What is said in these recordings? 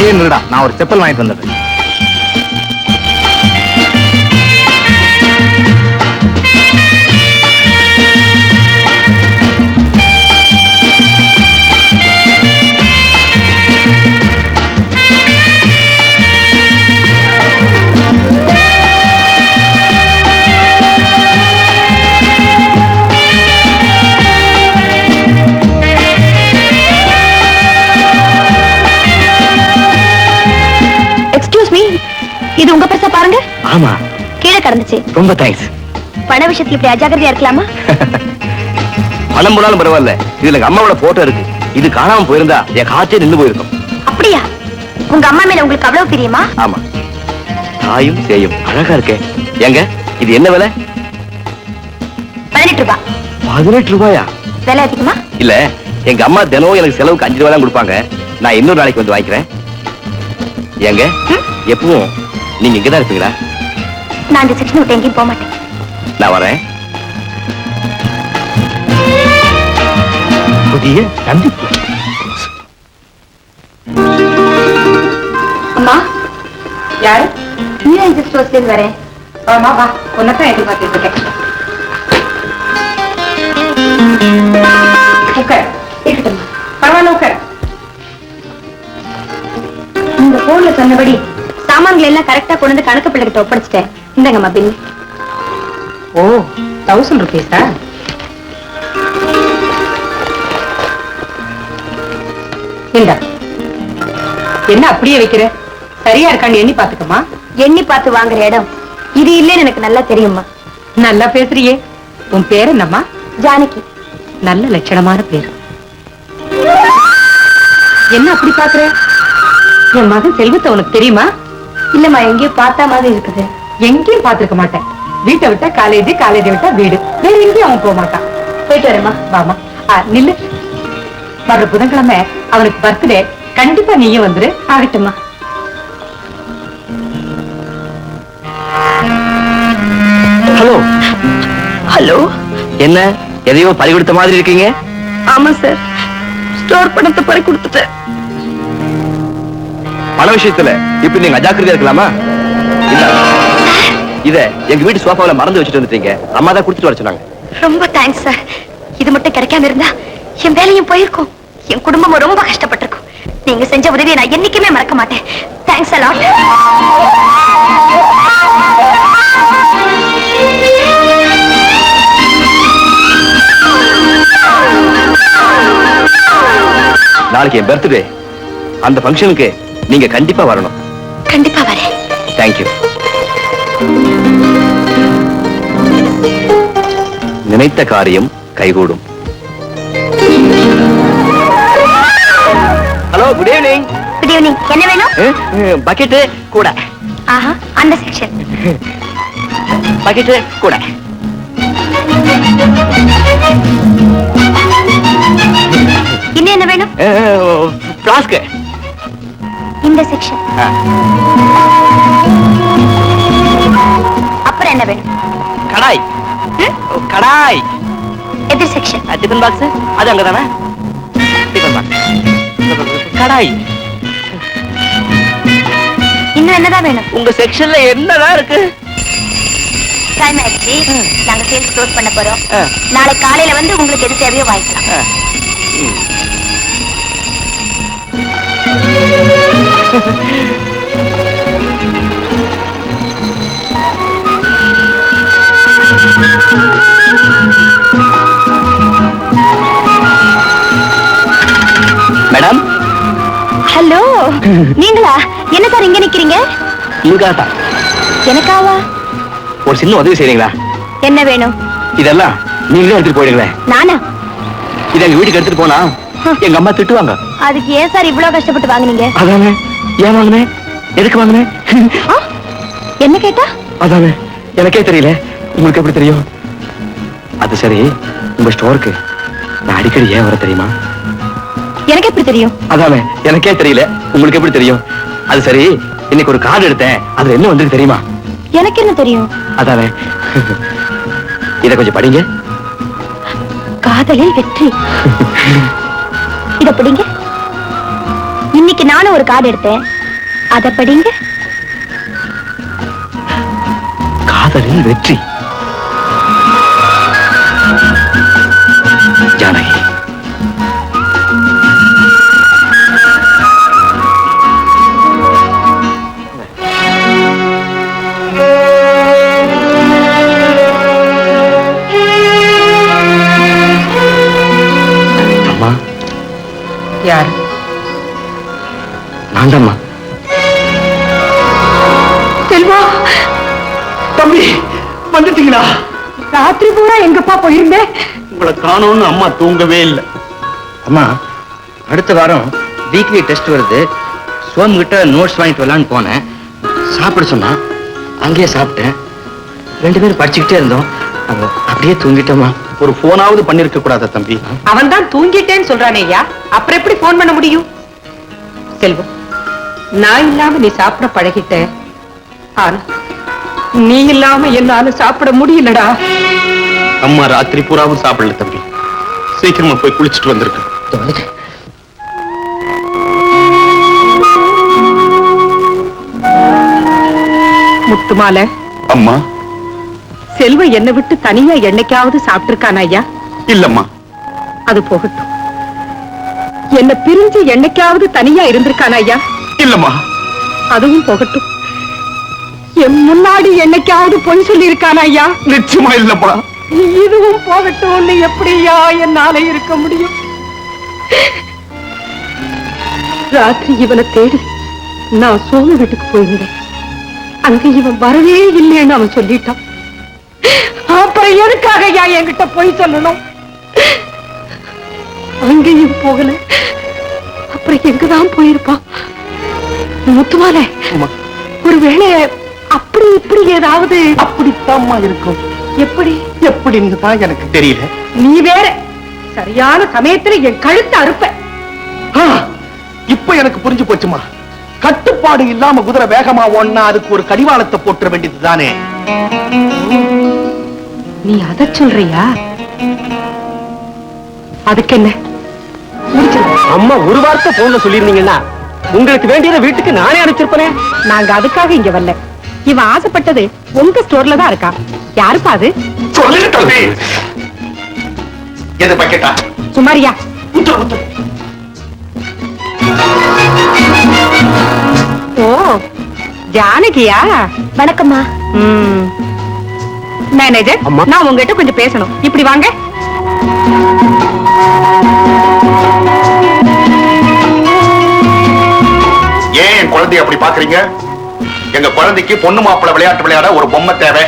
அங்கேயே நின்றுடா, நான் ஒரு செப்பல் வாங்கிட்டு வந்துடுறேன். இது உங்க பர்ஸா பாருங்க. ஆமா, கீழே கடந்துச்சு. ரொம்ப தேங்க்ஸ். பண விஷயத்துல இப்படி அஜாக்கிரதையா இருக்கலாமா? பணம் போனாலும் பரவாயில்ல, இதுல அம்மாவோட போட்டோ இருக்கு. இது காணாம போயிருந்தா என் காற்றே நின்று போயிருக்கும். அப்படியா? உங்க அம்மா மேல உங்களுக்கு அவ்வளவு தெரியுமா? ஆமா, தாயும் சேயும் அழகா இருக்கே. எங்க இது என்ன விலை? 18 ரூபாய். 18 ரூபாயா? விலை அதிகமா? இல்ல, எங்க அம்மா தினம் எனக்கு செலவுக்கு 5 ரூபாய் தான் கொடுப்பாங்க. நான் இன்னொரு நாளைக்கு வந்து வாங்கிக்கிறேன். எங்க எப்பவும் நீங்க இங்கதான் இருப்பீங்களா? நான் இந்த செக்ஷன் விட்டு எங்கேயும் போக மாட்டேன். நான் வரேன். புதிய சந்திப்பு. அம்மா, யாரு? நியூ ஏஞ்சல் ஸ்டோர்ஸ்ல இருந்து வரேன். ஆமா, வா, உன்னதான் எதிர்பார்த்துட்டு இருக்கேன். இருக்கட்டும், பரவாயில்ல, உட்கார். இந்த போன்ல சொன்னபடி சாமான்கள் எல்லாம் கரெக்டா கொண்டு வந்து கணக்கு பிள்ளைகிட்ட ஒப்படைச்சிட்டேன். இந்தங்கம்மா பில். ஓ, 1000 ரூபீஸா? இந்த என்ன அப்படியே வைக்கிற? சரியா இருக்கான்னு எண்ணி பாத்துக்கமா. எண்ணி பார்த்து வாங்குற இடம் இது இல்லைன்னு எனக்கு நல்லா தெரியுமா. நல்லா பேசுறியே. உன் பேர் என்னம்மா? ஜானகி. நல்ல லட்சணமான பேர். என்ன அப்படி பாக்குற? என் மகன் செல்வத்தை உனக்கு தெரியுமா? இல்லம்மா, எங்கேயும் பார்த்தா மாதிரி இருக்குது. எங்கேயும் பாத்துருக்க மாட்டேன். வீட்டை விட்டா காலேஜ், காலேஜை விட்டா வீடு, வேற எங்கேயும் அவன் போக மாட்டான். போயிட்டு வரேம்மா. வாமா. நில்லு. வர்ற புதன்கிழமை அவனுக்கு பர்த்டே. கண்டிப்பா நீயும் வந்துரு. ஆகட்டும்மா. ஹலோ. ஹலோ. என்ன எதையோ பறி கொடுத்த மாதிரி இருக்கீங்க? ஆமா சார், ஸ்டோர் பணத்தை பறி கொடுத்துட்டேன். பண விஷயத்துல இப்ப நீங்க அஜாக்கிரதையா இருக்கலாமா? இல்ல, இத எங்க வீட்டு சோஃபாவில மறந்து வச்சுட்டு வந்துட்டீங்க. அம்மா தான் கொடுத்துட்டு வர சொன்னாங்க. ரொம்ப தேங்க்ஸ் சார். இது மட்டும் கிடைக்காம இருந்தா என் வேலையும் போயிருக்கும், என் குடும்பமும் ரொம்ப கஷ்டப்பட்டிருக்கும். நீங்க செஞ்ச உதவியை நான் என்னைக்குமே மறக்க மாட்டேன். Thanks a lot. நாளைக்கு என் பர்த்டே. அந்த ஃபங்க்ஷனுக்கு நீங்க கண்டிப்பா வரணும். கண்டிப்பா வரேன். தேங்க்யூ. நினைத்த காரியம் கைகூடும். Hello, good evening. Good evening. என்ன வேணும்? பக்கெட் கூட. ஆஹா, அந்த செக்ஷன். பக்கெட் கூட. இன்னும் என்ன வேணும்? பிளாஸ்க். இந்த செக்ஷன். அப்புறம் என்ன வேணும்? கடாய். கடாய். எதிர் செக்ஷன். டிஃபன் பாக்ஸ் அது அங்கதானே? Tiffin box. கடாய். இன்னும் என்னதான் வேணும்? உங்க செக்ஷன்ல என்னதான் இருக்கு? டைம் ஆயிடுச்சு, நாங்க சேல்ஸ் க்ளோஸ் பண்ண போறோம். நாளை காலையில வந்து உங்களுக்கு எது தேவையோ வாங்கிக்கலாம். மேடம். ஹலோ, நீங்களா? என்ன சார் இங்க நிக்கிறீங்க? உங்களுக்காக. எனக்காவா? ஒரு சின்ன உதவி செய்றீங்களா? என்ன வேணும்? இதெல்லாம் நீங்களே எடுத்துட்டு போயிடுங்களே. நானா? இத எங்க வீட்டுக்கு எடுத்துட்டு போனா எங்க அம்மா திட்டுவாங்க. அதுக்கு ஏன் சார் இவ்வளவு கஷ்டப்பட்டு வாங்குனீங்க? அதானே. ஏன் வாங்கினேன்? எதுக்கு வாங்கினேன்? என்ன கேட்டா? அதானே, எனக்கே தெரியல. உங்களுக்கு எப்படி தெரியும்? அது சரி, உங்க ஸ்டோருக்கு நான் அடிக்கடி ஏன் வர தெரியுமா? எனக்கு எப்படி தெரியும்? அதானே, எனக்கே தெரியல. உங்களுக்கு எப்படி தெரியும்? அது சரி, இன்னைக்கு ஒரு கார்டு எடுத்தேன். அதுல என்ன வந்திருக்கு தெரியுமா? எனக்கு என்ன தெரியும்? அதானே. இத கொஞ்சம் படிங்க. காதலில் வெற்றி. இத படிங்க. இன்னைக்கு நானும் ஒரு கார்டு எடுத்தேன். அத படிங்க. காதலில் வெற்றி. ஜானகி, அம்மா. யார்? நான்தாம்மா. செல்வா, தம்பி வந்துட்டீங்களா? ராத்திரி பூரா எங்கப்பா போயிருந்தேன்? உங்களை காணோம்னு அம்மா தூங்கவே இல்லை. அம்மா, அடுத்த வாரம் வீக்லி டெஸ்ட் வருது. சோமு கிட்ட நோட்ஸ் வாங்கிட்டு வரலான்னு போனேன். சாப்பிட சொன்னா அங்கேயே சாப்பிட்டேன். 2 பேரும் படிச்சுக்கிட்டே இருந்தோம். அப்படியே தூங்கிட்டோமா. ஒரு போனாவது பண்ணிருக்க கூடாதா தம்பி? அவன் தான் தூங்கிட்டேன்னு சொல்றானே ஐயா, அப்புறம் எப்படி போன் பண்ண முடியும்? செல்வம், நான் இல்லாம நீ சாப்பிட பழகிட்ட. ஆனா நீ இல்லாம என்னால சாப்பிட முடியலடா. அம்மா ராத்திரி பூராவும் சாப்பிடல தம்பி. சீக்கிரமா போய் குளிச்சுட்டு வந்திருக்க. முத்துமால, அம்மா. செல்வம் என்னை விட்டு தனியா என்னைக்காவது சாப்பிட்டிருக்கானா ஐயா? இல்லம்மா. அது போகட்டும், என்ன பிரிஞ்சு என்னைக்காவது தனியா இருந்திருக்கானா ஐயா? இல்லம்மா. அதுவும் போகட்டும், என் முன்னாடி என்னைக்காவது பொய் சொல்லி இருக்கானா ஐயா? நிச்சயமா இல்லம்மா. இதுவும் போகட்டும், எப்படியா என்னால இருக்க முடியும்? ராத்திரி இவனை தேடி நான் சோமு வீட்டுக்கு போயிருந்தேன். அங்க இவன் வரவே இல்லைன்னு அவன் சொல்லிட்டான். அப்புறம் எதுக்காக ஐயா என்கிட்ட போய் சொல்லணும்? அங்கேயும் போகல, அப்புறம் எங்கதான் போயிருப்பான்? முத்துமால, ஒருவேளை அப்படி இப்படி ஏதாவது. அப்படித்தாம்மா இருக்கும். எப்படி? எப்படின்னு தான் எனக்கு தெரியல. நீ வேற சரியான சமயத்துல என் கழுத்தை அறுப்ப. இப்ப எனக்கு புரிஞ்சு போச்சுமா. கட்டுப்பாடு இல்லாம குதிரை வேகமா ஓடனா அதுக்கு ஒரு கடிவாளத்தை போட்டுற வேண்டியதுதானே. நீ அத சொல்றியா? அதுக்கு என்ன? அம்மா ஒரு வார்த்தை போன்ல சொல்லிருந்தீங்கன்னா உங்களுக்கு வேண்டியதை வீட்டுக்கு நானே அனுப்பிச்சிருப்பேன். நாங்க அதுக்காக இங்க வரல. இவன் ஆசைப்பட்டது உங்க ஸ்டோர்ல தான் இருக்கா. யாருப்பா அது? சொல்லுங்க தம்பி. எது பக்கெட்டா? சுமாரியா? ஓ, ஜானகியா? வணக்கம்மா. மேனேஜர், அம்மா. நான் உங்ககிட்ட கொஞ்சம் பேசணும். இப்படி வாங்க. ஏன் என் குழந்தைய அப்படி பாக்குறீங்க? எங்க குழந்தைக்கு பொண்ணு மாப்பிள்ளை விளையாட்டு விளையாட ஒரு பொம்மை தேவை.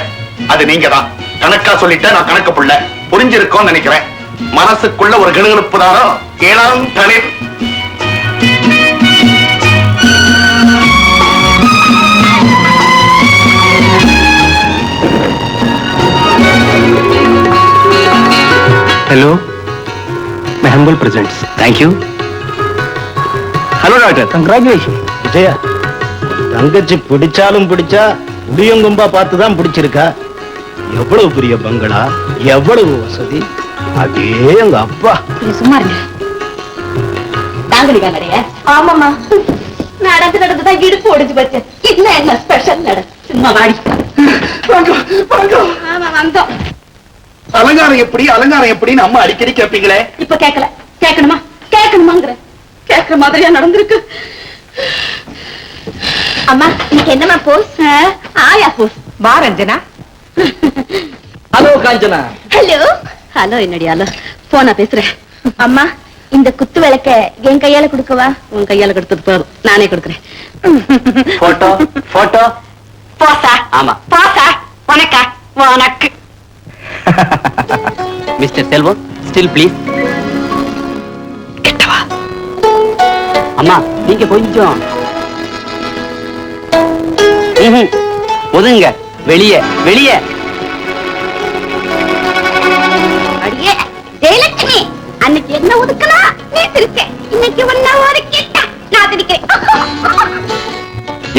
அது நீங்க தான். கணக்கா சொல்லிட்டேன். நான் கணக்கு புள்ள புரிஞ்சிருக்கோம் நினைக்கிறேன். மனசுக்குள்ள ஒரு கிணுகிணுப்பு தானோ ஏழாம் தளிர். हेलो, मैं humble presents. Thank you. Hello doctor. Congratulation. Jaya, தங்கச்சி பிடிச்சாலும் பிடிச்சா புளியங்கும்பா பார்த்துதான் பிடிச்சிருக்கா. எவ்வளவு பெரிய பங்களா, எவ்வளவு வசதி. அதே எங்க அப்பா. சும்மா இருங்க. தாங்கலிக்கா நிறைய? ஆமாமா, நடந்து நடந்துதான் இடுப்பு ஒடிஞ்சு போச்சு. இன்னும் என்ன ஸ்பெஷல் நட? சும்மா வாடி. ஆமா, வந்தோம். அலங்காரம் எப்படி அலங்காரம் எப்படின்னு அம்மா அடிக்கடி கேட்பீங்களே. இப்ப கேட்கல. கேட்கணுமா? கேட்கணுமாங்கிற கேட்கிற மாதிரியா நடந்திருக்கு. அம்மா, இன்னைக்கு என்னமா போஸ்? ஆயா போஸ். வா Ranjana. Hello Kanchana. Hello. Hello என்னடி ஹலோ? போனா பேசுறேன். அம்மா, இந்த குத்து விளக்க என் கையால கொடுக்கவா? உன் கையால கொடுத்தது போதும், நானே கொடுக்குறேன். Photo photo. போசா? ஆமா. போசா? உனக்கா? உனக்கு. Mister Selvam, still please. கிட்டவா? அம்மா, நீங்க கொஞ்சம் ஒதுங்க. வெளியே வெளியே. அடியே ஜெயலட்சுமி, அன்னைக்கு என்ன ஒதுக்கலாம் நீ திருக்க. இன்னைக்கு ஒன்ன ஒதுக்கிட்டா நான் திருக்கிறேன்.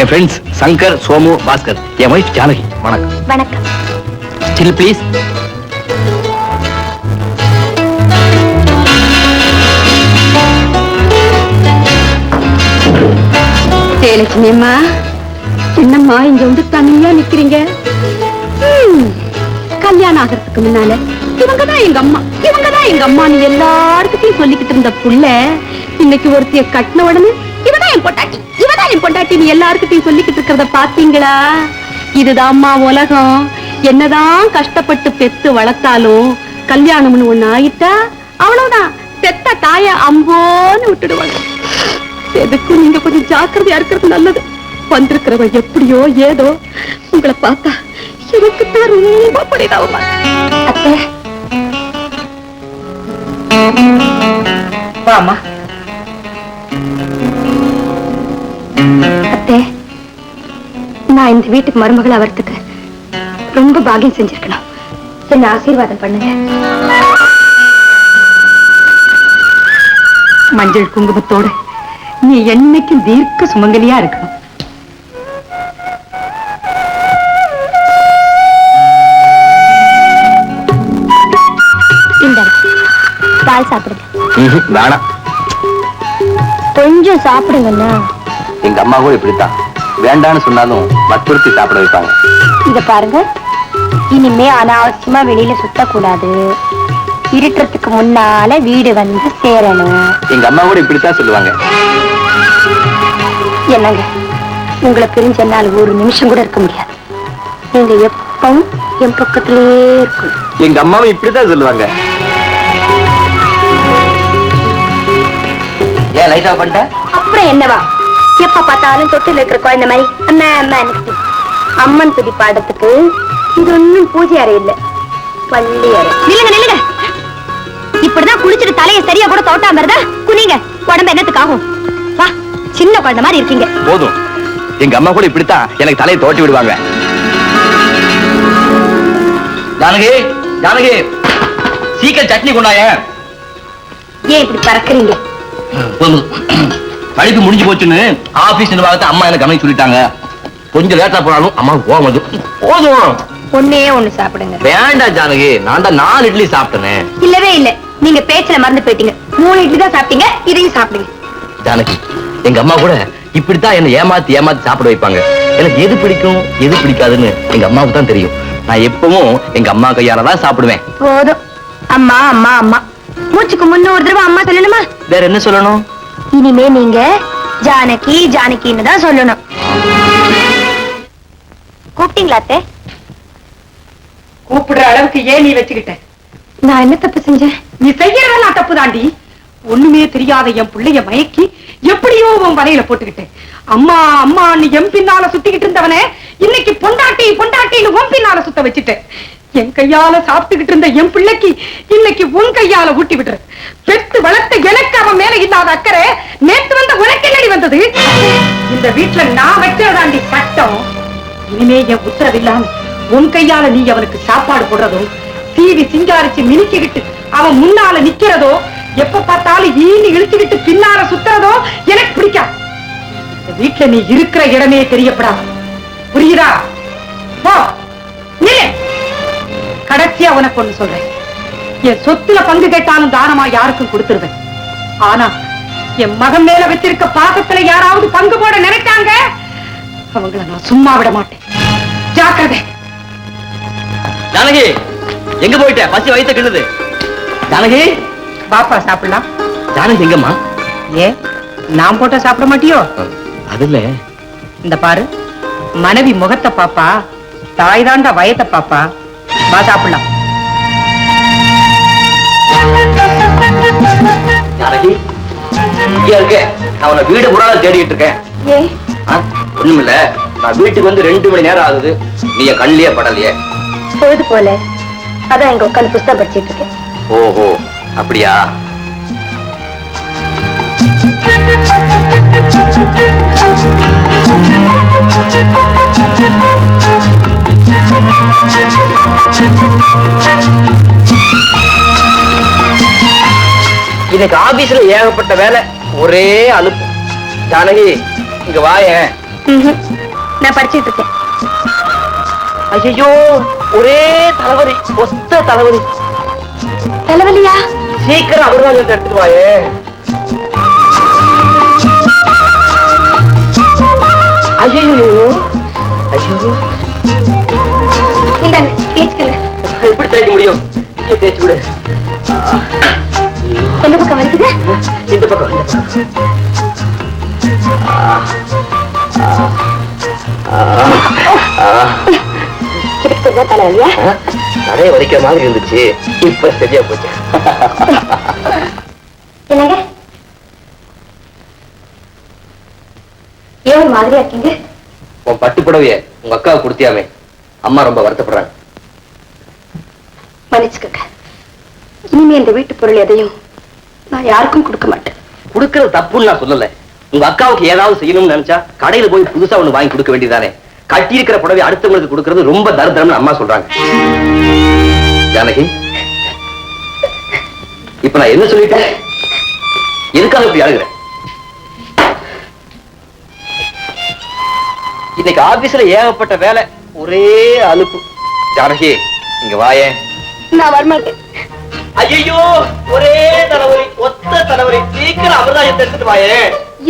என் ஃப்ரெண்ட்ஸ் சங்கர், சோமு, பாஸ்கர். என் வைஃப் ஜானகி. வணக்கம். வணக்கம். Still please. ஜெயலட்சுமி, லட்சுமியம்மா, என்னம்மா இங்க வந்து தனியா நிக்கிறீங்க? கல்யாணம் ஆகிறதுக்கு முன்னால இவங்கதான் எங்க அம்மா, இவங்கதான் எங்க அம்மான்னு எல்லாருக்கிட்டையும் சொல்லிக்கிட்டு இருந்த புள்ள இன்னைக்கு ஒருத்திய கட்டின உடனே இவதான் என் பொண்டாட்டி, இவதான் என் பொண்டாட்டி நீ எல்லாருக்கிட்டையும் சொல்லிக்கிட்டு இருக்கிறத பாத்தீங்களா? இதுதான்மா உலகம். என்னதான் கஷ்டப்பட்டு பெத்து வளர்த்தாலும் கல்யாணம்னு ஒண்ணு ஆயிட்டா அவ்வளவுதான், பெத்த தாய அம்போன்னு விட்டுடுவாங்க. எதுக்கும் நீங்க கொஞ்சம் ஜாக்கிரதையா இருக்கிறது நல்லது. வந்திருக்கிறவன் எப்படியோ ஏதோ உங்களை பார்த்தா எனக்குத்தான் ரொம்ப பரிதாபமா. அத்தை, வாமா. அத்தை, நான் இந்த வீட்டுக்கு மருமகள் ஆவறதுக்கு ரொம்ப பாக்கியம் செஞ்சிருக்கணும். என்ன ஆசீர்வாதம் பண்ணுங்க. மஞ்சள் குங்குமத்தோட நீ என்னைக்கும் தீர்க்க சுமங்கலியா இருக்கணும். பால் சாப்பிடுங்க. வேணாம், கொஞ்சம் சாப்பிடுங்கண்ணா. எங்க அம்மா கூட இப்படித்தான், வேண்டான்னு சொன்னாலும் வற்புறுத்தி சாப்பிட வைப்பாங்க. இத பாருங்க, இனிமே அனாவசியமா வெளியில சுத்தக்கூடாது. இருட்டுறதுக்கு முன்னால வீடு வந்து சேரணும். எங்க அம்மா கூட இப்படித்தான் சொல்லுவாங்க. என்னங்க, உங்களை பிரிஞ்ச என்னால ஒரு நிமிஷம் கூட இருக்க முடியாது. நீங்க எப்பவும் என் பக்கத்திலே இருக்கணும். எங்க அம்மாவும் இப்படித்தான் சொல்லுவாங்க. ஏன் லைட் ஆஃப் பண்ணிட்ட? அப்புறம் என்னவா, எப்ப பார்த்தாலும் தொட்டில் இருக்கிற குழந்தை மாதிரி அம்மா அம்மா எனக்கு அம்மன் துதி பாடத்துக்கு இது ஒன்னும் பூஜை அறை இல்ல, பள்ளி அறை. நில்லுங்க நில்லுங்க, இப்படிதான் குளிச்சுட்டு தலையை சரியா கூட தோட்டாம இருந்தா குனிங்க, உடம்பு என்னத்துக்கு ஆகும்? வா, சின்ன குழந்தை மாதிரி இருக்கீங்க. போதும், எங்க அம்மா கூட இப்படித்தான் எனக்கு தலையை தோட்டி விடுவாங்க. ஜானகி, ஜானகி, சீக்கிரம் சட்னி கொண்டாய. ஏன் இப்படி பறக்குறீங்க? படிப்பு முடிஞ்சு போச்சுன்னு ஆபீஸ் நிர்வாகத்தை அம்மா எனக்கு கவனிச்சு சொல்லிட்டாங்க. கொஞ்சம் லேட்டா போனாலும் அம்மா கோவம் வருது. போதும், ஒன்னே ஒண்ணு சாப்பிடுங்க. வேண்டாம் ஜானகி, நான் தான் 4 இட்லி சாப்பிட்டேன். இல்லவே இல்ல, நீங்க பேச்சுல மறந்து போயிட்டீங்க. 3 இட்லி தான் சாப்பிட்டீங்க, இதையும் சாப்பிடுங்க. ஜானகி, எங்க அம்மா கூட இப்படித்தான் என்ன ஏமாத்தி ஏமாத்தி சாப்பிட வைப்பாங்க. எனக்கு எது பிடிக்கும் எது பிடிக்காதுன்னு எங்க அம்மாவுக்கு தான் தெரியும். நான் எப்பவும் எங்க அம்மா கையால தான் சாப்பிடுவேன். போதும், அம்மா அம்மா அம்மா. மூச்சுக்கு முன்ன ஒரு தடவை அம்மா சொல்லணுமா? வேற என்ன சொல்லணும்? இனிமே நீங்க ஜானகி ஜானகின்னு தான் சொல்லணும். கூப்பிட்டீங்களா அத்தை? கூப்பிடுற அளவுக்கு ஏன் நீ வச்சுக்கிட்ட? நான் என்ன தப்பு செஞ்சேன்? நீ செய்யறதெல்லாம் தப்பு தாண்டி. ஒண்ணுமே தெரியாத என் பிள்ளைய மயக்கி எப்படியோ உன் வலையில போட்டுக்கிட்டேன். அம்மா அம்மா நீ என் பின்னால சுத்திக்கிட்டு இருந்தவனே இன்னைக்கு பொண்டாட்டி பொண்டாட்டின்னு உன் பின்னால சுத்த வச்சுட்டேன். என் கையால சாப்பிட்டுக்கிட்டு இருந்த என் பிள்ளைக்கு இன்னைக்கு உன் கையால ஊட்டி விடுற. பெத்து வளர்த்த எனக்கு அவன் மேல இல்லாத அக்கறை நேற்று வந்த உனக்கு என்னடி வந்தது? இந்த வீட்டுல நான் வைக்கிறதாண்டி சட்டம். இனிமே என் உத்தரவில்லாம உன் கையால நீ அவனுக்கு சாப்பாடு போடுறதோ, தீவி சிங்காரிச்சு மினிக்கிட்டு அவன் முன்னால நிக்கிறதோ, எப்ப பார்த்தாலும் ஈனி இழுத்துக்கிட்டு பின்னால சுத்துறதோ எனக்கு பிடிக்காது. இந்த வீட்டுல நீ இருக்கிற இடமே தெரியப்படாது. புரியுதா? போ, நில்லு. கடைசியா உனக்கு ஒண்ணு சொல்றேன். என் சொத்துல பங்கு கேட்டாலும் தானமா யாருக்கும் கொடுத்துருவேன். ஆனா என் மகன் மேல வச்சிருக்க பாசத்துல யாராவது பங்கு போட நினைச்சாங்க, அவங்கள நான் சும்மா விட மாட்டேன். ஜாக்கிரதை. ஜானகி, எங்க போயிட்ட? பசி வயித்த கிள்ளுது. ஜானகி, பாப்பா சாப்பிடலாம். ஜானகி எங்கம்மா? ஏன் நான் போட்ட சாப்பிட மாட்டியோ? அதுல இந்த பாரு, மனைவி முகத்தை பாப்பா, தாய் தாண்டா வயத்தை பாப்பா. வா சாப்பிடலாம். ஜானகி, இங்க இருக்க. நான் உன்னை வீடு பூரா தேடிட்டு இருக்கேன். ஏன்? ஒண்ணுமில்ல, நான் வீட்டுக்கு வந்து 2 மணி நேரம் ஆகுது. நீ என் கண்ணிலேயே படலையே. பொழுது போல அதான் இங்க உட்காந்து புத்தகம் படிச்சிட்டு இருக்கேன். ஓஹோ, அப்படியா? இன்னைக்கு ஆபீஸ்ல ஏகப்பட்ட வேலை, ஒரே அலுப்பு. ஜானகி, இங்க வாயேன். நான் படிச்சிட்டு இருக்கேன். ஐயோ, ஒரே தலைவலி, ஒத்த தலைவலி. தலைவலியா? சீக்கிரம் அமிர்தாஞ்சத்தை எடுத்துட்டு வாயே. ஐயோ இந்தாங்க தேய்ச்சுக்கல. எப்படி தேய்க்க முடியும்? தேய்ச்சு விடு. எந்த பக்கம் வருது? இந்த பக்கம் இந்த பக்கம். இருக்கிறதா தலைவலியா? நிறைய வலிக்கிற மாதிரி இருந்துச்சு, இப்ப சரியா போச்சு. என்னங்க ஏன் ஒரு மாதிரியா இருக்கீங்க? உன் பட்டு புடவைய உங்க அக்காவை கொடுத்தியாமே, அம்மா ரொம்ப வருத்தப்படுறாங்க. மன்னிச்சுக்கங்க. இனிமே இந்த வீட்டு பொருள் எதையும் நான் யாருக்கும் கொடுக்க மாட்டேன். கொடுக்கறது தப்புன்னு நான் சொல்லல. உங்க அக்காவுக்கு ஏதாவது செய்யணும்னு நினைச்சா கடையில போய் புதுசா ஒண்ணு வாங்கி கொடுக்க வேண்டியதானே. கட்டி இருக்கிற புடவை அடுத்தவங்களுக்கு கொடுக்கறது ரொம்ப தரித்திரம்னு அம்மா சொல்றாங்க. ஜானகி, இப்ப நான் என்ன சொல்லிட்டேன்? எதுக்காக இப்படி அழுகிறேன்? இன்னைக்கு ஆபீஸ்ல ஏகப்பட்ட வேலை, ஒரே அலுப்பு. ஜானகி, இங்க வாயே. நான் வரமாட்டேன். ஐயோ, ஒரே தலைவலி, ஒத்த தலைவலி. சீக்கிரம் அமிர்தாயத்தை எடுத்துட்டு வாயே.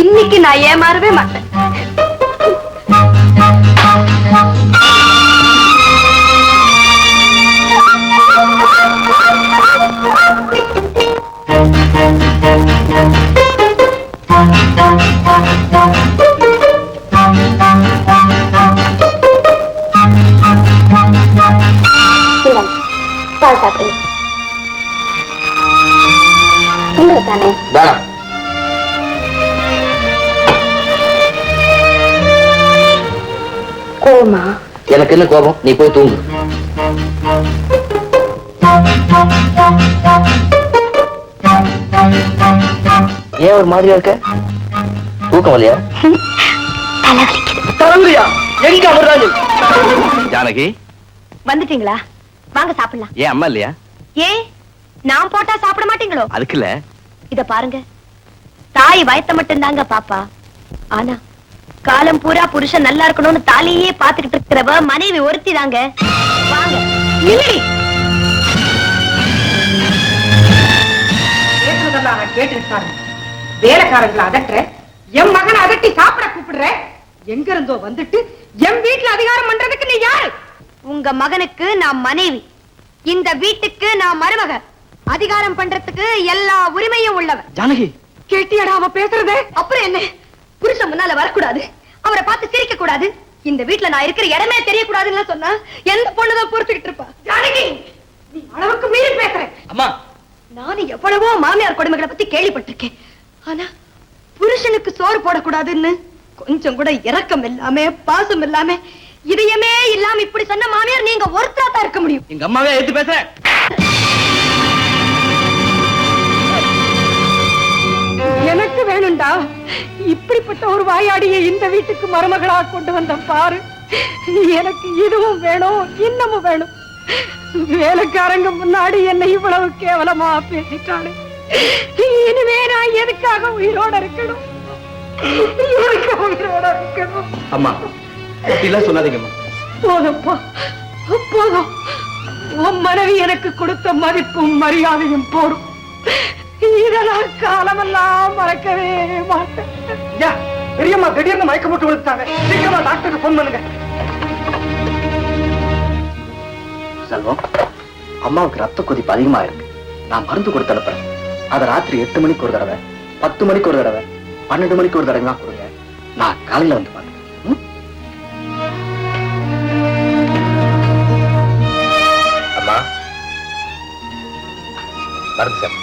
இன்னைக்கு நான் ஏமாறவே மாட்டேன். பால் சாப்பிடுங்க. உங்களுக்கு தானே? வேணாம். கோமா? எனக்கு என்ன கோபம்? நீ போய் தூங்கு. ஏன் ஒரு மாதிரியா இருக்க? தூக்கம் வரலையா? தலைவலியா? எங்க அமர்ராஜன்? ஜானகி, வந்துட்டீங்களா? வாங்க சாப்பிடலாம். ஏன் அம்மா இல்லையா? ஏ, நான் போட்டா சாப்பிட மாட்டீங்களோ? அதுக்கு இல்ல. இத பாருங்க, தாய் வயத்த மட்டும் தாங்க பாப்பா. ஆனா காலம் பூரா புருஷன் நல்லா இருக்கணும்னு தாலியே பாத்துக்கிட்டு இருக்கிறவ மனைவி ஒருத்தி தாங்க. வாங்க. நில்லி. கேட்டதெல்லாம் நான் கேட்டுட்டாரு. வேலைக்காரங்களை அதட்டுற, என் மகனை அதட்டி சாப்பிட கூப்பிடுற, எங்க இருந்தோ வந்துட்டு என் வீட்டுல அதிகாரம் பண்றதுக்கு நீ யாரு? உங்க மகனுக்கு நான் மனைவி, இந்த வீட்டுக்கு நான் மருமக. அதிகாரம் பண்றதுக்கு எல்லா உரிமையும் உள்ளவ. ஜானகி, கேட்டியடா அவ பேசுறதே? அப்புறம் என்ன? புருஷன் முன்னால வரக்கூடாது, அவரை பார்த்து சிரிக்க கூடாது, இந்த வீட்டுல நான் இருக்கிற இடமே தெரியக்கூடாதுன்னு சொன்னா எந்த பொண்ணுதான் பொறுத்துக்கிட்டு இருப்பா? ஜானகி, நீ அளவுக்கு மீறி பேசுற. அம்மா, நானும் எவ்வளவோ மாமியார் கொடுமைகளை பத்தி கேள்விப்பட்டிருக்கேன். ஆனா புருஷனுக்கு சோறு போடக்கூடாதுன்னு கொஞ்சம் கூட இரக்கம் இல்லாம பாசம் இல்லாம இதயமே இல்லாம இப்படி சொன்ன மாமியார் நீங்க ஒருத்தரா தான் இருக்க முடியும். எங்க அம்மாவே எடுத்து பேசுற. எனக்கு வேணும்டா இப்படிப்பட்ட ஒரு வாயாடியை இந்த வீட்டுக்கு மருமகளா கொண்டு வந்த பாரு. எனக்கு இதுவும் வேணும், இன்னமும் வேணும். வேலைக்காரங்க முன்னாடி என்னை இவ்வளவு கேவலமா பேசிட்டானே, இனிமே நான் எதுக்காக உயிரோட இருக்கணும்? எதுக்காக உயிரோட இருக்கணும்? அம்மா, அப்படிலாம் சொல்லாதீங்கம்மா. போதும்ப்பா, போதும். உன் மனைவி எனக்கு கொடுத்த மதிப்பும் மரியாதையும் போடும். இதெல்லாம் காலமெல்லாம் மறக்கவே மாட்டேன். பெரியம்மா திடீர்னு மயக்க போட்டு விழுத்தாங்க. சீக்கிரமா டாக்டருக்கு போன் பண்ணுங்க. செல்வம், அம்மாவுக்கு ரத்த கொதிப்பு அதிகமா இருக்கு. நான் மருந்து கொடுத்து அனுப்புறேன். அதை ராத்திரி 8 மணிக்கு ஒரு தடவை, 10 மணிக்கு ஒரு தடவை, 12 மணிக்கு ஒரு தடவை தான் கொடுங்க. நான் காலையில வந்து பாருங்க. அம்மா, மருந்து சார்.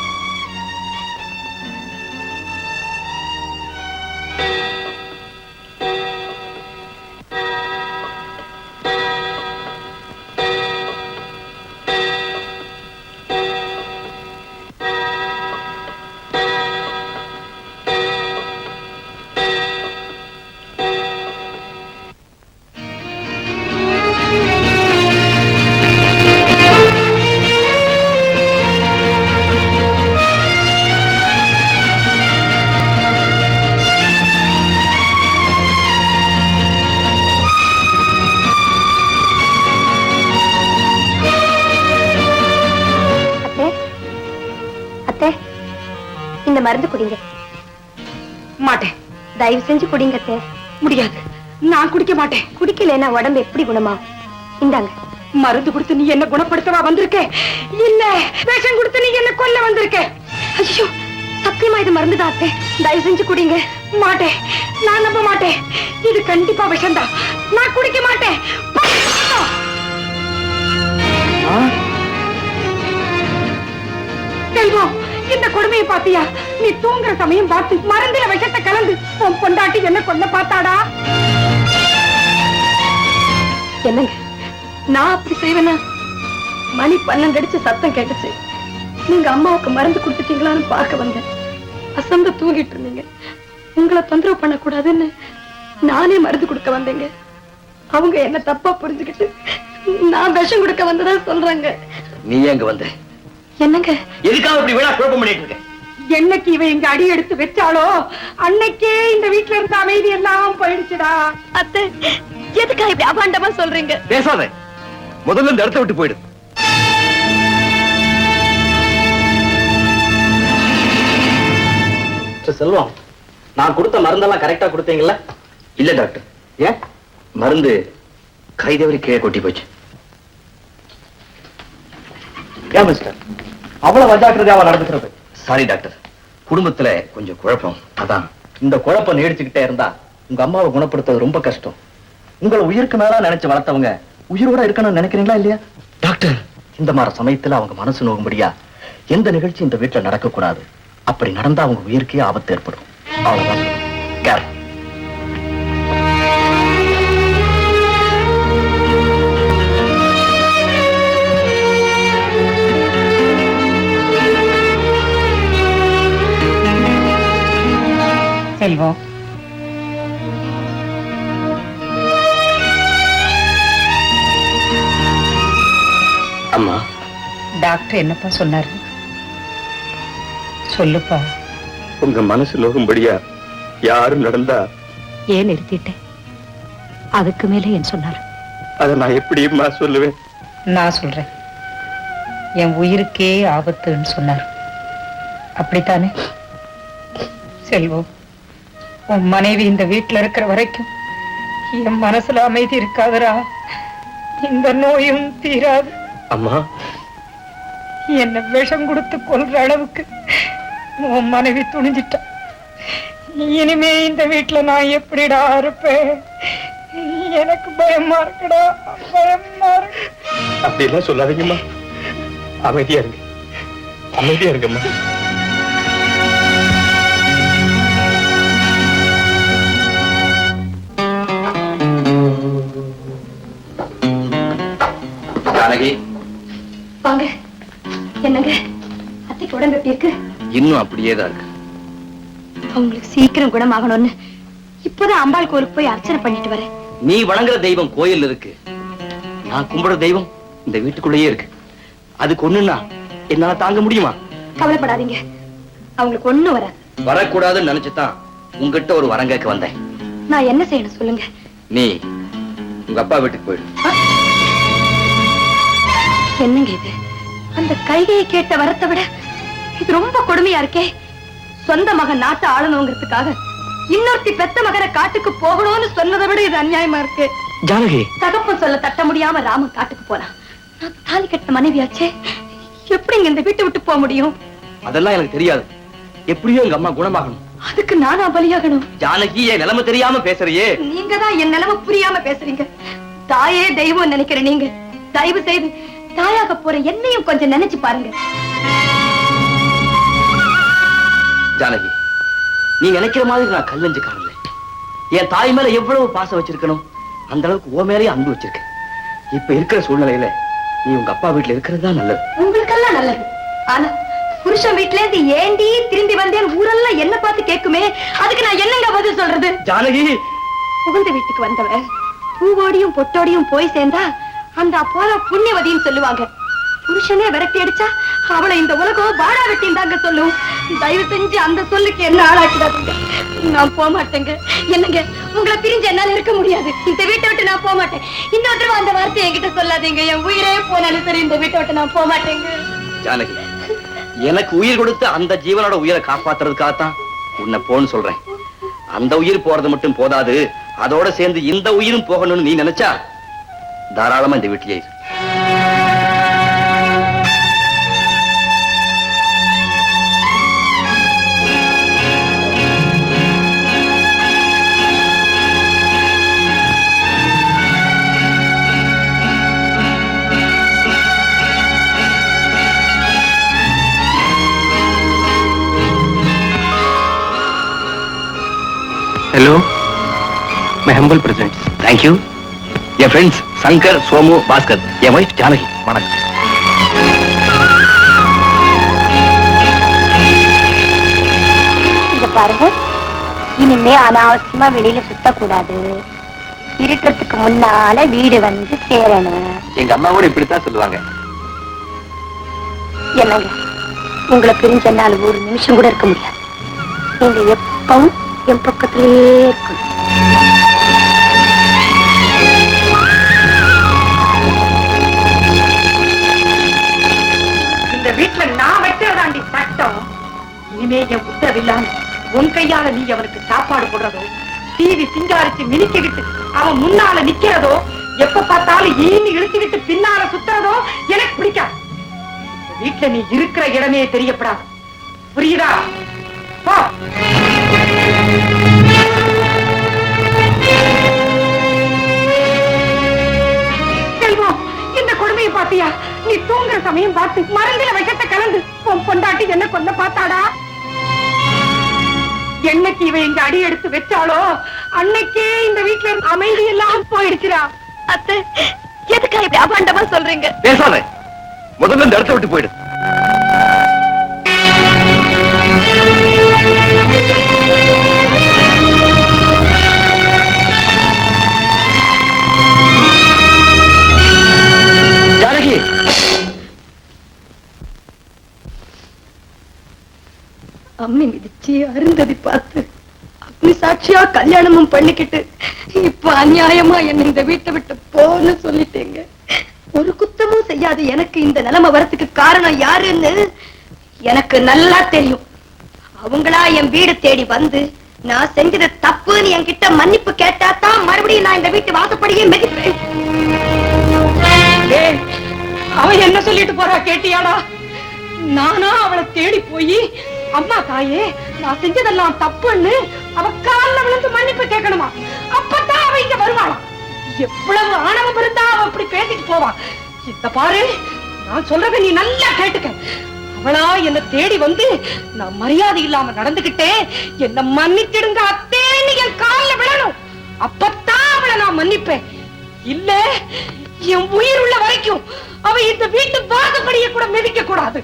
இந்த மருந்து குடிங்க. மாட்டேன். தயவு செஞ்சு குடிங்க. முடியாது. நான் குடிக்க மாட்டேன். குடிக்கலைன்னா உடம்பு எப்படி குணமா? இந்தாங்க. மருந்து கொடுத்து நீ என்ன குணப்படுத்தவா வந்திருக்க? இல்ல விஷம் கொடுத்து நீ என்ன கொல்ல வந்திருக்க? ஐயோ, சத்தியமா இது மருந்துதான் அத்தை. தயவு செஞ்சு குடிங்க. மாட்டேன், நான் நம்ப மாட்டேன். இது கண்டிப்பா விஷம்தான். நான் குடிக்க மாட்டேன். செல்வம், இந்த கொடுமையை பாத்தியா? நீ தூங்குற சமயம் பார்த்து மருந்துல விஷத்தை கலந்து உன் பொண்டாட்டி என்ன கொல்ல பார்த்தாடா? என்னங்க, நான் அப்படி செய்வேனா? மணி 12 அடிச்சு சத்தம் கேட்டுச்சு. நீங்க அம்மாவுக்கு மருந்து கொடுத்துட்டீங்களான்னு பார்க்க வந்தேன். அசந்து தூங்கிட்டு இருந்தீங்க. உங்களை தொந்தரவு பண்ணக்கூடாதுன்னு நானே மருந்து கொடுக்க வந்தேங்க. அவங்க என்ன தப்பா புரிஞ்சுக்கிட்டு நான் விஷம் கொடுக்க வந்ததா சொல்றாங்க. நீ எங்க வந்த? என்னங்க, எதுக்காக இப்படி வீணா குழப்பம் பண்ணிட்டு இருக்க? என்னைக்கு இவ இங்க அடி எடுத்து வச்சாலோ அன்னைக்கே இந்த வீட்டுல இருந்த அமைதி எல்லாம் போயிடுச்சுடா. அத்தை, எதுக்கா இப்படி அபாண்டமா சொல்றீங்க? பேசாத, முதல்ல இந்த இடத்த விட்டு போயிடு. செல்வம், நான் கொடுத்த மருந்தெல்லாம் கரெக்டா கொடுத்தீங்கல்ல? இல்ல டாக்டர், ஏன்? மருந்து கைதவறி கீழே கொட்டி போச்சு. ஏன் மிஸ்டர் அவ்வளவு அஜாக்கிரதையாவா நடந்துக்கிறது? சாரி டாக்டர், குடும்பத்துல கொஞ்சம் குழப்பம், அதான். இந்த குழப்பம் நீடிச்சுக்கிட்டே இருந்தா உங்க அம்மாவை குணப்படுத்துறது ரொம்ப கஷ்டம். உங்களை உயிருக்கு மேலா நினைச்சு வளர்த்தவங்க உயிரோட இருக்கணும்னு நினைக்கிறீங்களா இல்லையா? டாக்டர், இந்த மாதிரி சமயத்துல அவங்க மனசு நோகும்படியா எந்த நிகழ்ச்சி இந்த வீட்டுல நடக்க கூடாது. அப்படி நடந்தா அவங்க உயிருக்கே ஆபத்து ஏற்படும். அவ்வளவுதான். கேர். செல்வம், அம்மா, டாக்டர் என்னப்பா சொன்னாரு? சொல்லுப்பா. உங்க மனசு நோகும்படியா யாரும் நடந்தா ஏன் நிறுத்திட்டேன்? அதுக்கு மேல ஏன் சொன்னாரு? அதை நான் எப்படிமா சொல்லுவேன்? நான் சொல்றேன், என் உயிருக்கே ஆபத்துன்னு சொன்னார். அப்படித்தானே செல்வம்? உன் மனைவி இந்த வீட்டுல இருக்கிற வரைக்கும் என் மனசுல அமைதி இருக்காதுரா. இந்த நோயும் தீராது. அம்மா, என்ன விஷம் கொடுத்து கொல்ற அளவுக்கு உன் மனைவி துணிஞ்சிட்டா. இனிமே இந்த வீட்டுல நான் எப்படிடா இருப்பேன்? எனக்கு பயமா இருக்குடா, பயமா இருக்கு. அப்படி எல்லாம் சொல்லாதீங்கம்மா. அமைதியா இருங்க, அமைதியா இருங்கம்மா. ஜானகி, வாங்க. என்னங்க, அத்தைக்கு உடம்பு எப்படி இருக்கு? இன்னும் அப்படியே தான் இருக்கு. அவங்களுக்கு சீக்கிரம் குணமாகணும்னு இப்பதான் அம்பாள் கோயிலுக்கு போய் அர்ச்சனை பண்ணிட்டு வரேன். நீ வணங்குற தெய்வம் கோயில் இருக்கு, நான் கும்பிடுற தெய்வம் இந்த வீட்டுக்குள்ளேயே இருக்கு. அதுக்கு ஒண்ணுன்னா என்னால தாங்க முடியுமா? கவலைப்படாதீங்க, அவங்களுக்கு ஒண்ணும் வராது. வரக்கூடாதுன்னு நினைச்சுதான் உங்ககிட்ட ஒரு வரம் கேட்க வந்தேன். நான் என்ன செய்யணும் சொல்லுங்க? நீ உங்க அப்பா வீட்டுக்கு போயிடு. என்னங்க இது? அந்த கைகையை கேட்ட வரத்தை விட இது ரொம்ப கொடுமையா இருக்கே. சொந்த மகன் நாட்டை ஆளணுங்கிறதுக்காக இன்னொருத்தி பெத்த மகனை காட்டுக்கு போகணும்னு சொன்னதை விட இது அநியாயமா இருக்கு. ஜானகி, தகப்பன் சொல்ல தட்ட முடியாம ராமன் காட்டுக்கு போறான். நான் தாலி கட்ட மனைவியாச்சே, எப்படிங்க இந்த வீட்டை விட்டு போக முடியும்? அதெல்லாம் எனக்கு தெரியாது. எப்படியோ எங்க அம்மா குணமாகணும். அதுக்கு நானா பலியாகணும்? ஜானகி, என் நிலைமை தெரியாம பேசுறியே. நீங்க தான் என் நிலைமை புரியாம பேசுறீங்க. தாயே தெய்வம் நினைக்கிற நீங்க தயவு செய்து தாயாக போற என்னையும் கொஞ்சம் நினைச்சு பாருங்க. ஜானகி, நீ நினைக்கிற மாதிரி நான் கல்லஞ்சு காணல. என் தாய் மேல எவ்வளவு பாசம் வச்சிருக்கணும் அந்த அளவுக்கு ஓ மேலேயே அன்பு வச்சிருக்கேன். இப்ப இருக்கிற சூழ்நிலையில நீ உங்க அப்பா வீட்டுல இருக்கிறது தான் நல்லது. உங்களுக்கெல்லாம் நல்லது. ஆனா புருஷன் வீட்டுல இருந்து ஏண்டி திரும்பி வந்தேன் ஊரெல்லாம் என்ன பார்த்து கேட்குமே, அதுக்கு நான் என்னங்க பதில் சொல்றது? ஜானகி, புகுந்த வீட்டுக்கு வந்தவ பூவோடியும் பொட்டோடியும் போய் சேர்ந்தா அந்த அப்போல புண்ணியவதின்னு சொல்லுவாங்க. புருஷனே விரட்டி அடிச்சா அவளை இந்த உலகம் வாடா வெட்டின்னு தாங்க சொல்லும். தயவு செஞ்சு அந்த சொல்லுக்கு என்ன ஆளாக்கிடாதீங்க. நான் போக மாட்டேங்க. என்னங்க, உங்களை பிரிஞ்சு என்னால இருக்க முடியாது. இந்த வீட்டை விட்டு நான் போக மாட்டேன். இன்னொரு தடவை அந்த வார்த்தை என்கிட்ட சொல்லாதீங்க. என் உயிரே போனாலும் சரி இந்த வீட்டை விட்டு நான் போக மாட்டேங்க. ஜானகி, எனக்கு உயிர் கொடுத்து அந்த ஜீவனோட உயிரை காப்பாத்துறதுக்காகத்தான் உன்னை போன்னு சொல்றேன். அந்த உயிர் போறது மட்டும் போதாது, அதோட சேர்ந்து இந்த உயிரும் போகணும்னு நீ நினைச்சா தாராளமா இந்த வீட்டிலே இரு. हेलो, मैं humble present. Thank you. N friends Shankar, Somu, Bhaskar, N wife Janaki. வணக்கம். இங்க பாருங்க, இனிமே அனாவசியமா வெளியில சுத்தக்கூடாது. இருட்டுறதுக்கு முன்னால வீடு வந்து சேரணும். எங்க அம்மா கூட இப்படித்தான் சொல்லுவாங்க. என்னங்க, உங்களை பிரிஞ்ச என்னால ஒரு நிமிஷம் கூட இருக்க முடியாது. நீங்க எப்பவும் என் பக்கத்திலேயே இருக்கணும். இந்த வீட்டுல நான் வைக்கிறதாண்டி சட்டம். இனிமே என் உத்தரவில்லாம உன் கையால நீ அவனுக்கு சாப்பாடு போடுறதோ, சீவி சிங்காரிச்சு மினிக்கிட்டு அவன் முன்னால நிக்கிறதோ, எப்ப பார்த்தாலும் ஈனி இழுத்துக்கிட்டு பின்னால சுத்துறதோ எனக்கு பிடிக்காது. இந்த வீட்டுல நீ இருக்கிற இடமே தெரியப்படாது. புரியுதா? போ. செல்வம், இந்த கொடுமையை பாத்தியா? நீ தூங்குற சமயம் பார்த்து மருந்துல விஷத்தை கலந்து உன் பொண்டாட்டி என்ன கொல்ல பார்த்தாடா? என்னைக்கு இவ இங்க அடி எடுத்து வச்சாலோ அன்னைக்கே இந்த வீட்டுல அமைதி எல்லாம் போயிடுச்சுடா. அத்தை, எதுக்கா இப்படி அபாண்டமா சொல்றீங்க? பேசாத, முதல்ல இந்த இடத்த விட்டு போயிடு. ஜானகி, அம்மி மிதிச்சு அருந்ததி பார்த்து அக்னி சாட்சியா கல்யாணமும் பண்ணிக்கிட்டு இப்ப அநியாயமா என்ன இந்த வீட்டை விட்டு போன்னு சொல்லிட்டேங்க. ஒரு குத்தமும் செய்யாது எனக்கு இந்த நிலைமை வரத்துக்கு காரணம் யாருன்னு எனக்கு நல்லா தெரியும். அவங்களா என் வீடு தேடி வந்து நான் செஞ்சது தப்புன்னு என்கிட்ட மன்னிப்பு கேட்டா தான் மறுபடியும் நான் இந்த வீட்டு வாசப்படியே மிதிப்பேன். அவ என்ன சொல்லிட்டு போறா கேட்டியாடா? நானா அவளை தேடி போய், அம்மா தாயே நான் செஞ்சதெல்லாம் தப்புன்னு அவ கால்ல விழுந்து மன்னிப்பு கேட்கணுமா? அப்பதான் அவ இங்க வருவாளாம். எவ்வளவு ஆணவம் இருந்தா அவ அப்படி பேசிட்டு போவா. இந்த பாரு, நான் சொல்றத நீ நல்லா கேட்டுக்க. அவளா என்ன தேடி வந்து நான் மரியாதை இல்லாம நடந்துகிட்டேன், என்ன மன்னிச்சிடுங்க அத்தேன்னு என் கால்ல விழணும். அப்பத்தான் அவளை நான் மன்னிப்பேன். இல்ல என் உயிர் உள்ள வரைக்கும் அவ இந்த வீட்டு வாசப்படியை கூட மிதிக்க கூடாது.